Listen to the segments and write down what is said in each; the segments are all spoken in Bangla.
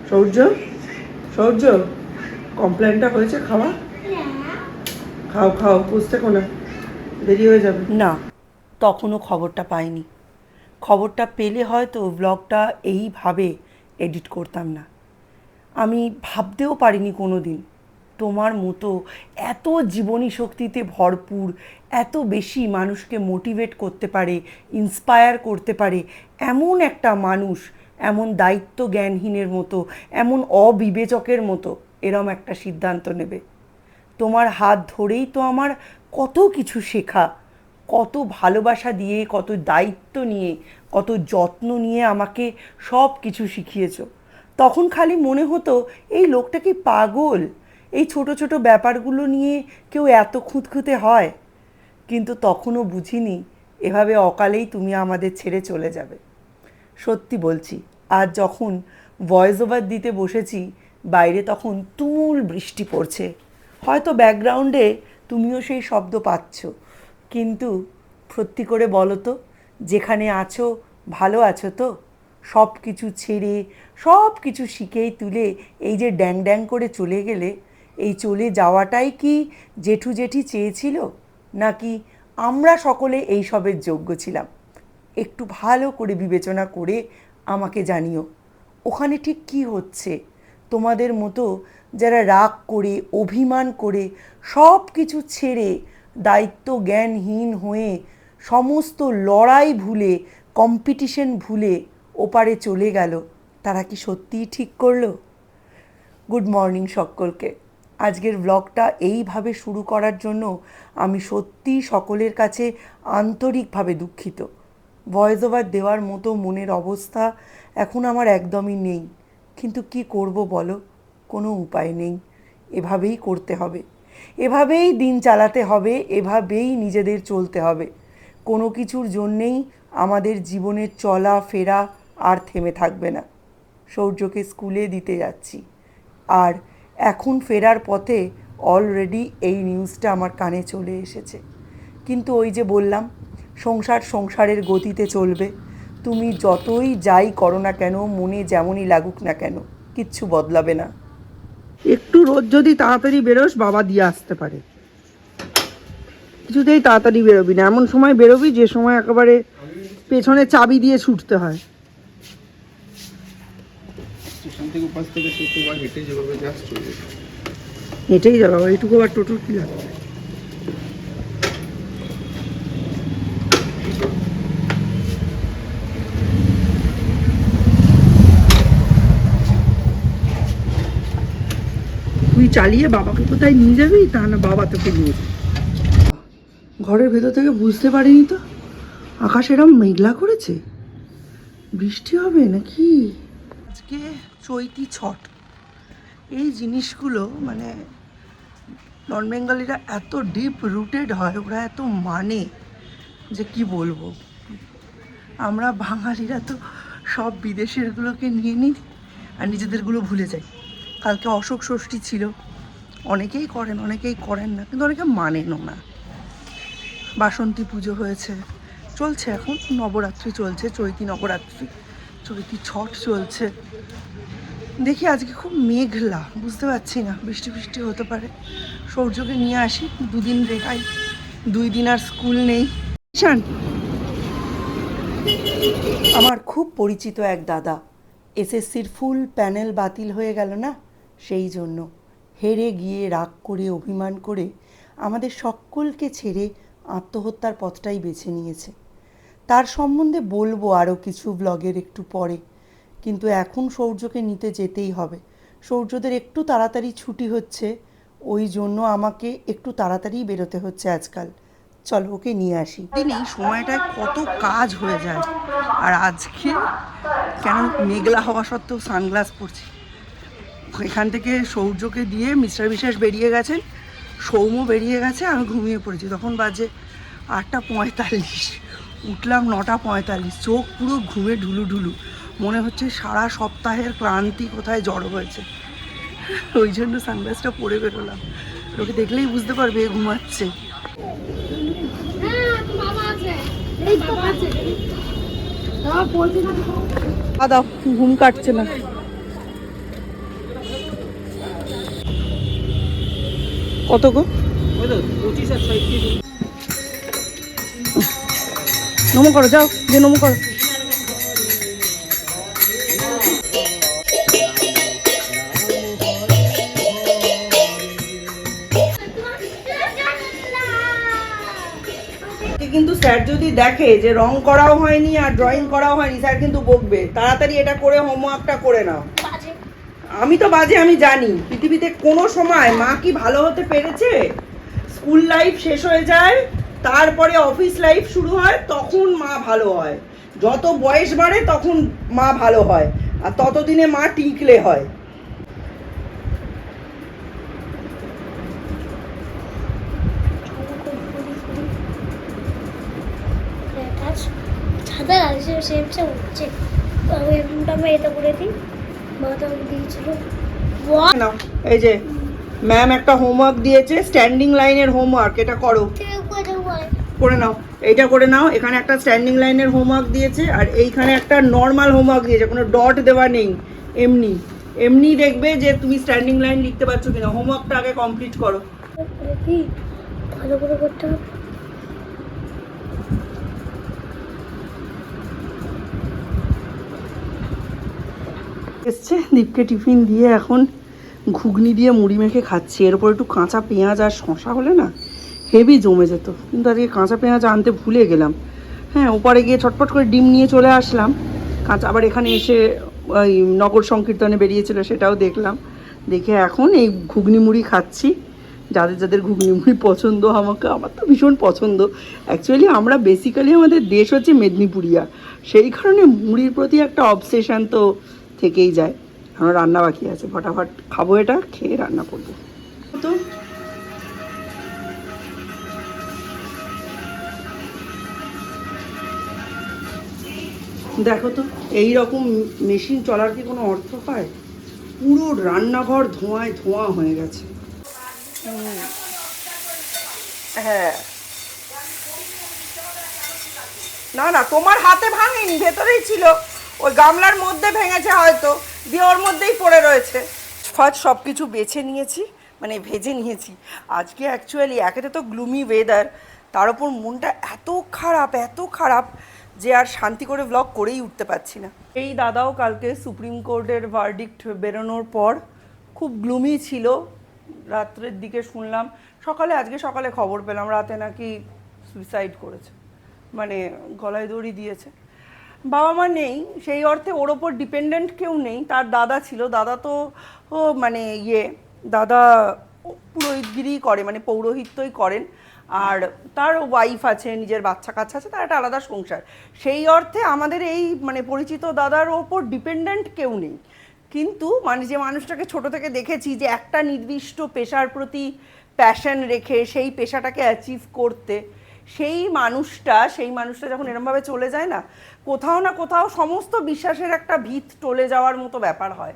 সৌর্য, সৌর্য, কমপ্লেনটা হয়েছে খাওয়া? খাও খাও, বুঝতে কোনো দেরি হয়ে যাবে। না, তখনও খবরটা পাইনি। খবরটা পেলে হয়তো ব্লগটা এইভাবে এডিট করতাম না। আমি ভাবতেও পারিনি কোনো দিন তোমার মতো এত জীবনী শক্তিতে ভরপুর, এত বেশি মানুষকে মোটিভেট করতে পারে, ইন্সপায়ার করতে পারে এমন একটা মানুষ, এমন দায়িত্ব জ্ঞানহীনের মতো, এমন অবিবেচকের মতো এরম একটা সিদ্ধান্ত নেবে। তোমার হাত ধরেই তো আমার কত কিছু শেখা, কত ভালোবাসা দিয়ে, কত দায়িত্ব নিয়ে, কত যত্ন নিয়ে আমাকে সব কিছু শিখিয়েছো। তখন খালি মনে হতো এই লোকটা কি পাগল, এই ছোট ছোট ব্যাপারগুলো নিয়ে কেউ এত খুঁতখুঁতে হয়। কিন্তু তখনও বুঝিনি এভাবে অকালেই তুমি আমাদের ছেড়ে চলে যাবে। সত্যি বলছি, আজ যখন ভয়েস ওভার দিতে বসেছি, বাইরে তখন তুমুল বৃষ্টি পড়ছে। হয়তো ব্যাকগ্রাউন্ডে তুমিও সেই শব্দ পাচ্ছ, কিন্তু সত্যি করে বলো তো, যেখানে আছো ভালো আছো তো? সব কিছু ছেড়ে, সব কিছু শিখেই তুলে এই যে ড্যাং ড্যাং করে চলে গেলে, এই চলে যাওয়াটাই কি জেঠু জেঠি চেয়েছিল, নাকি আমরা সকলে এই সবের যোগ্য ছিলাম? একটু ভালো করে বিবেচনা করে আমাকে জানিও, ওখানে ঠিক কী হচ্ছে। তোমাদের মতো যারা রাগ করে, অভিমান করে, সব কিছু ছেড়ে, দায়িত্ব জ্ঞানহীন হয়ে, সমস্ত লড়াই ভুলে, কম্পিটিশন ভুলে ওপারে চলে গেল, তারা কি সত্যিই ঠিক করলো? গুড মর্নিং সকলকে। আজকের ব্লগটা এইভাবে শুরু করার জন্য আমি সত্যিই সকলের কাছে আন্তরিকভাবে দুঃখিত। ভয়েস ওভার দেওয়ার মতো মনের অবস্থা এখন আমার একদমই নেই, কিন্তু কি করব বলো, কোনো উপায় নেই। এভাবেই করতে হবে, এভাবেই দিন চালাতে হবে, এভাবেই নিজেদের চলতে হবে। কোনো কিছুর জন্যেই আমাদের জীবনের চলা ফেরা আর থেমে থাকবে না। সৌর্যকে স্কুলে দিতে যাচ্ছি, আর এখন ফেরার পথে অলরেডি এই নিউজটা আমার কানে চলে এসেছে। কিন্তু ওই যে বললাম, সংসার সংসারের গতিতে চলবে। তুমি যতই যাই করো না কেন, মনে যেমনই লাগুক না কেন, কিচ্ছু বদলাবে না। একটু রোদ যদি তাড়াতাড়ি বেরোস, বাবা দিয়ে আসতে পারে। কিছুতেই তাড়াতাড়ি বেরোবি না, এমন সময় বেরোবি যে সময় একেবারে পেছনে চাবি দিয়ে ছুটতে হয়। হেঁটেই যাবে, এইটুকু আবার টোটোর কি লাগবে? তুই চালিয়ে বাবাকে কোথায় নিয়ে যাবি, তা না বাবা তোকে নিয়ে যাবে। ঘরের ভেতর থেকে বুঝতে পারিনি তো আকাশ এরম মেঘলা করেছে, বৃষ্টি হবে নাকি। আজকে চৈতি ছট, এই জিনিসগুলো মানে নন বেঙ্গলিরা এত ডিপ রুটেড হয়, ওরা এত মানে যে কি বলবো। আমরা বাঙালিরা তো সব বিদেশেরগুলোকে নিয়ে নিই আর নিজেদেরগুলো ভুলে যাই। কালকে অশোক ষষ্ঠী ছিল, অনেকেই করেন অনেকেই করেন না, কিন্তু অনেকে মানেনও না। বাসন্তী পুজো হয়েছে, চলছে এখন নবরাত্রি চলছে, চৈতি নবরাত্রি, চৈতি ছট চলছে। দেখি আজকে খুব মেঘলা, বুঝতে পারছি না, বৃষ্টি বৃষ্টি হতে পারে। সৌর্যকে নিয়ে আসি, দুদিন রেহাই, 2 দিন আর স্কুল নেই। আমার খুব পরিচিত এক দাদা, এসএসসির ফুল প্যানেল বাতিল হয়ে গেল না, সেই জন্য হেরে গিয়ে রাগ করে অভিমান করে আমাদের সকলকে ছেড়ে আত্মহত্যার পথটাই বেছে নিয়েছে। তার সম্বন্ধে বলবো আরও কিছু ব্লগের একটু পরে, কিন্তু এখন সৌর্যকে নিতে যেতেই হবে। সৌর্যদের একটু তাড়াতাড়ি ছুটি হচ্ছে, ওই জন্য আমাকে একটু তাড়াতাড়ি বেরোতে হচ্ছে আজকাল। চলো ওকে নিয়ে আসি। দিন এই সময়টায় কত কাজ হয়ে যায়, আর আজকে কেন মেঘলা হওয়া সত্ত্বেও সানগ্লাস পরছি। এখান থেকে সৌর্যকে দিয়ে মিস্টার বিশ্বাস বেরিয়ে গেছেন, সৌম্য বেরিয়ে গেছে, আমি ঘুমিয়ে পড়েছি। তখন বাজে 8:45, উঠলাম 9:45, চোখ পুরো ঘুমে ঢুলু ঢুলু, মনে হচ্ছে সারা সপ্তাহের ক্লান্তি কোথায় জড়ো হয়েছে। ওই জন্য সানগ্লাসটা পরে বেরোলাম, ওকে দেখলেই বুঝতে পারবে ঘুমাচ্ছে। দাও, ঘুম কাটছে না। কত গো? নমো করো, যাও যে নমো করো। কিন্তু স্যার যদি দেখে যে রং করাও হয়নি আর ড্রয়িং করাও হয়নি, স্যার কিন্তু বকবে, তাড়াতাড়ি এটা করে হোমওয়ার্কটা করে নাও। আমি তো বাজে, আমি জানি। পৃথিবীতে কোনো সময় মা কি ভালো হতে পেরেছে? স্কুল লাইফ শেষ হয়ে যায়, তারপরে অফিস লাইফ শুরু হয়, তখন মা ভালো হয়। যত বয়স বাড়ে তখন মা ভালো হয়, আর ততদিনে মা টিকলে হয়। সাদা শেপসে উঠছে, আমি এমনটা আমি এটা করে দিই, মাথা দিয়েছিল। নাও, এই যে ম্যাম একটা হোমওয়ার্ক দিয়েছে, স্ট্যান্ডিং লাইনের হোমওয়ার্ক, এটা করো, করে নাও। এইটা করে নাও। এখানে একটা স্ট্যান্ডিং লাইনের হোমওয়ার্ক দিয়েছে, আর এইখানে একটা নর্মাল হোমওয়ার্ক দিয়েছে, কোনো ডট দেওয়া নেই, এমনি এমনি দেখবে যে তুমি স্ট্যান্ডিং লাইন লিখতে পারছো কিনা। হোমওয়ার্কটা আগে কমপ্লিট করো। ভালো করে করতে হবে। এসছে, দীপকে টিফিন দিয়ে এখন ঘুগনি দিয়ে মুড়ি মেখে খাচ্ছি। এর উপর একটু কাঁচা পেঁয়াজ আর শশা হলে না হেভি জমে যেত, কিন্তু আজকে কাঁচা পেঁয়াজ আনতে ভুলে গেলাম। হ্যাঁ, ওপারে গিয়ে ছটপট করে ডিম নিয়ে চলে আসলাম। কাঁচা আবার এখানে এসে ওই নগর সংকীর্তনে বেরিয়েছিল, সেটাও দেখলাম। দেখে এখন এই ঘুগনি মুড়ি খাচ্ছি। যাদের যাদের ঘুগনি মুড়ি পছন্দ, আমার তো ভীষণ পছন্দ। অ্যাকচুয়ালি আমরা বেসিক্যালি আমাদের দেশ হচ্ছে মেদিনীপুরিয়া, সেই কারণে মুড়ির প্রতি একটা অবসেশন তো থেকেই যায়। আমার রান্না বাকি আছে, ফটাফট খাবো, এটা খেয়ে রান্না করবো। তো দেখো তো, এই রকম মেশিন চলার কি কোনো অর্থ হয়? পুরো রান্নাঘর ধোঁয়ায় ধোঁয়া হয়ে গেছে। হ্যাঁ, না না, তোমার হাতে ভাঙেনি, ভেতরেই ছিল, ওই গামলার মধ্যে ভেঙেছে হয়তো, দিয়ে ওর মধ্যেই পড়ে রয়েছে। ফার্স্ট সব কিছু বেছে নিয়েছি, মানে ভেজে নিয়েছি। আজকে অ্যাকচুয়ালি একেতে তো গ্লুমি ওয়েদার, তার ওপর মনটা এত খারাপ যে আর শান্তি করে ব্লগ করেই উঠতে পারছি না। এই দাদাও কালকে সুপ্রিম কোর্টের ভার্ডিক্ট বেরোনোর পর খুব গ্লুমি ছিল। রাত্রের দিকে শুনলাম, আজকে সকালে খবর পেলাম রাতে নাকি সুইসাইড করেছে, মানে গলায় দড়ি দিয়েছে। বাবা মা নেই, সেই অর্থে ওর ওপর ডিপেন্ডেন্ট কেউ নেই। তার দাদা ছিল, দাদা তো মানে দাদা পুরোহিতগিরি করে, মানে পৌরোহিত্যই করেন, আর তার ওয়াইফ আছে, নিজের বাচ্চা কাচ্চা আছে, তার একটা আলাদা সংসার। সেই অর্থে আমাদের এই মানে পরিচিত দাদার ওপর ডিপেন্ডেন্ট কেউ নেই। কিন্তু মানে যে মানুষটাকে ছোট থেকে দেখেছি যে একটা নির্দিষ্ট পেশার প্রতি প্যাশন রেখে সেই পেশাটাকে অ্যাচিভ করতে, সেই মানুষটা যখন এরমভাবে চলে যায় না, কোথাও না কোথাও সমস্ত বিশ্বাসের একটা ভিত টলে যাওয়ার মতো ব্যাপার হয়।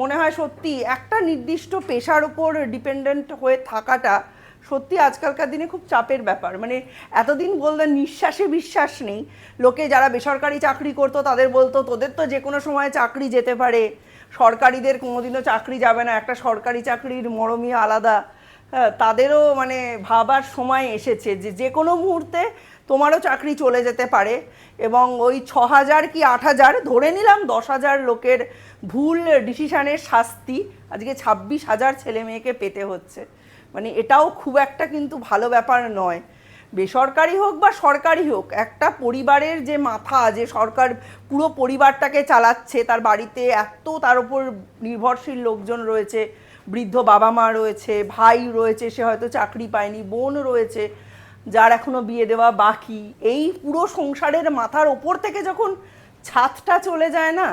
মনে হয় সত্যি একটা নির্দিষ্ট পেশার উপর ডিপেন্ডেন্ট হয়ে থাকাটা সত্যি আজকালকার দিনে খুব চাপের ব্যাপার। মানে এতদিন বলতে নিঃশ্বাসে বিশ্বাস নেই। লোকে যারা বেসরকারি চাকরি করতো তাদের বলতো তোদের তো যে কোনো সময় চাকরি যেতে পারে, সরকারিদের কোনোদিনও চাকরি যাবে না, একটা সরকারি চাকরির মরমই আলাদা। হ্যাঁ, তাদেরও মানে ভাবার সময় এসেছে যে যে কোনো মুহূর্তে তোমারও চাকরি চলে যেতে পারে। এবং ওই 6,000 কি 8,000, ধরে নিলাম 10,000 লোকের ভুল ডিসিশানের শাস্তি আজকে 26,000 ছেলে মেয়েকে পেতে হচ্ছে। মানে এটাও খুব একটা কিন্তু ভালো ব্যাপার নয়। বেসরকারি হোক বা সরকারি হোক, একটা পরিবারের যে মাথা, যে সরকার পুরো পরিবারটাকে চালাচ্ছে, তার বাড়িতে তার উপর নির্ভরশীল লোকজন রয়েছে, বৃদ্ধ বাবা মা রয়েছে, ভাই রয়েছে, সে হয়তো চাকরি পায়নি, বোন রয়েছে যার এখনো বিয়ে দেওয়া বাকি। এই পুরো সংসারের মাথার ওপর থেকে যখন ছাদটা চলে যায় না,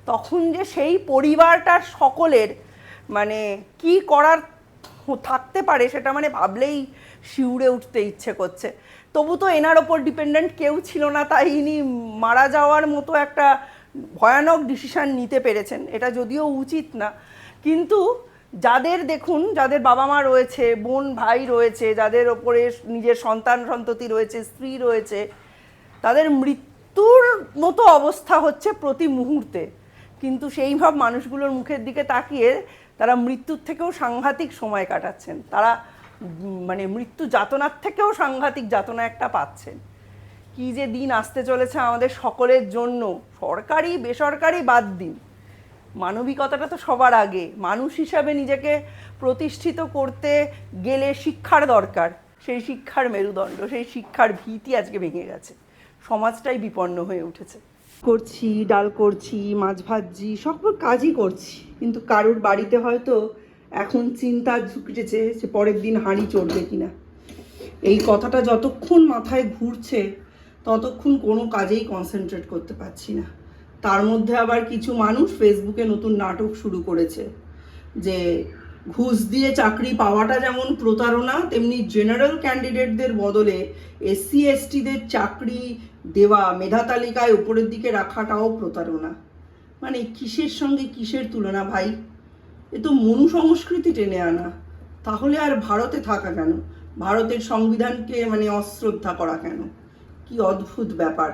তখন যে সেই পরিবারটার সকলের মানে কি করার থাকতে পারে সেটা মানে ভাবলেই শিউরে উঠতে ইচ্ছে করছে। তবু তো এনার ওপর ডিপেন্ডেন্ট কেউ ছিল না, তাই ইনি মারা যাওয়ার মতো একটা ভয়ানক ডিসিশান নিতে পেরেছেন। এটা যদিও উচিত না, কিন্তু যাদের দেখুন, যাদের বাবা মা রয়েছে, বোন ভাই রয়েছে, যাদের ওপরে নিজের সন্তান সন্ততি রয়েছে, স্ত্রী রয়েছে, তাদের মৃত্যুর মতো অবস্থা হচ্ছে প্রতি মুহূর্তে। কিন্তু সেইসব মানুষগুলোর মুখের দিকে তাকিয়ে তারা মৃত্যুর থেকেও সাংঘাতিক সময় কাটাচ্ছেন। তারা মানে মৃত্যু যাতনার থেকেও সাংঘাতিক যাতনা একটা পাচ্ছেন। কি যে দিন আসতে চলেছে আমাদের সকলের জন্য, সরকারি বেসরকারি বাদ দিন, মানবিকতাটা তো সবার আগে। মানুষ হিসাবে নিজেকে প্রতিষ্ঠিত করতে গেলে শিক্ষার দরকার। সেই শিক্ষার মেরুদণ্ড, সেই শিক্ষার ভিতই আজকে ভেঙে গেছে, সমাজটাই বিপন্ন হয়ে উঠেছে। করছি, ডাল করছি, মাছ ভাজছি, সব কাজই করছি, কিন্তু কারুর বাড়িতে হয়তো এখন চিন্তা ঝুঁকেছে যে পরের দিন হাঁড়ি চড়বে কিনা। এই কথাটা যতক্ষণ মাথায় ঘুরছে ততক্ষণ কোনো কাজেই কনসেন্ট্রেট করতে পারছি না। তার মধ্যে আবার কিছু মানুষ ফেসবুকে নতুন নাটক শুরু করেছে যে ঘুষ দিয়ে চাকরি পাওয়াটা যেমন প্রতারণা, তেমনি জেনারেল ক্যান্ডিডেটদের বদলে এসসি এসটিদের চাকরি দেওয়া, মেধা তালিকায় উপরের দিকে রাখাটাও প্রতারণা। মানে কিসের সঙ্গে কিসের তুলনা ভাই? এ তো মনু সংস্কৃতি টেনে আনা। তাহলে আর ভারতে থাকা কেন? ভারতের সংবিধানকে মানে অশ্রদ্ধা করা কেন? কি অদ্ভুত ব্যাপার।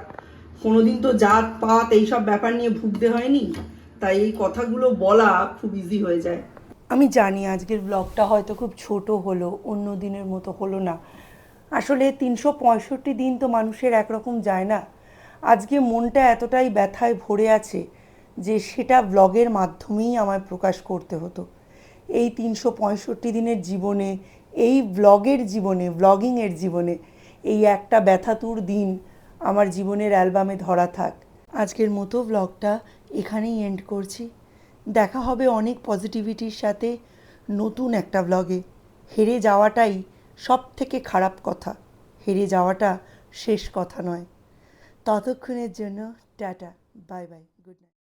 কোনোদিন তো জাত পাত এইসব ব্যাপার নিয়ে ভুগতে হয়নি, তাই এই কথাগুলো বলা খুব ইজি হয়ে যায়। আমি জানি আজকের ব্লগটা হয়তো খুব ছোট হলো, অন্য দিনের মতো হলো না। আসলে 365 দিন তো মানুষের একরকম যায় না। আজকে মনটা এতটাই ব্যথায় ভরে আছে যে সেটা ব্লগের মাধ্যমেই আমায় প্রকাশ করতে হতো। এই 365 দিনের জীবনে, এই ব্লগের জীবনে, ব্লগিংয়ের জীবনে এই একটা ব্যথাতুর দিন আমার জীবনের অ্যালবামে ধরা থাক। আজকের মতো ব্লগটা এখানেই এন্ড করছি। দেখা হবে অনেক পজিটিভিটির সাথে নতুন একটা ব্লগে। হেরে যাওয়াটাই সব থেকে খারাপ কথা, হেরে যাওয়াটা শেষ কথা নয়। ততক্ষণের জন্য tata, bye bye, good night.